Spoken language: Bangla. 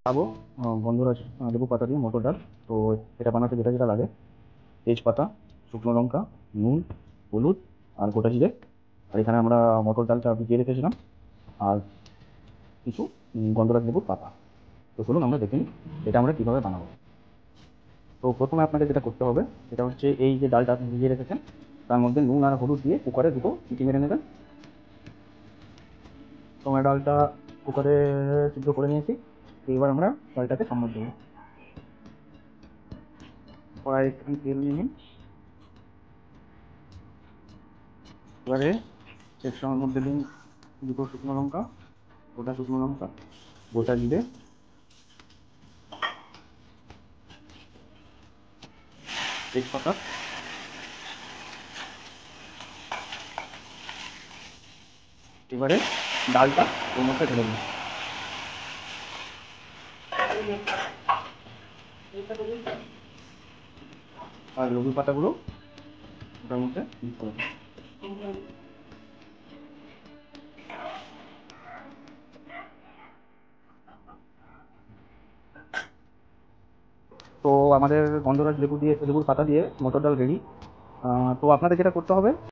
খাবো গন্ধরাজ লেবু পাতা দিয়ে মটর ডাল। তো এটা বানাতে যেটা যেটা লাগে, তেজপাতা, শুকনো লঙ্কা, নুন, হলুদ আর গোটা জিরে। আর এখানে আমরা মটর ডালটা ভিজিয়ে রেখেছিলাম, আর কিছু গন্ধরাজ লেবুর পাতা। তো চলুন আমরা দেখে নিই এটা আমরা কীভাবে বানাবো। তো প্রথমে আপনাকে যেটা করতে হবে সেটা হচ্ছে, এই যে ডালটা আপনি ভিজিয়ে রেখেছেন তার মধ্যে নুন আর হলুদ দিয়ে কুকারে দুটো সিটি মেরে নেবেন। তো আমরা ডালটা কুকারে সিদ্ধ করে নিয়েছি। তো এবার আমরা ডালটাকে সম্বাদ দেবো। কড়াই একটুখানি তেল নিয়ে নিন। এবারে এর সঙ্গে মধ্যে দিন দুটো শুকনো লঙ্কা, গোটা শুকনো লঙ্কা, গোটা জিরে, তেজপাতা। এবারে ডালটা ওর মধ্যে ঢেলে দিন, আর লেবু পাতাগুলো ওটার মধ্যে মিক্স করে দিন। তো আমাদের গন্ধরাজ লেবুর পাতা দিয়ে মটর ডাল রেডি। তো আপনাদের যেটা করতে হবে,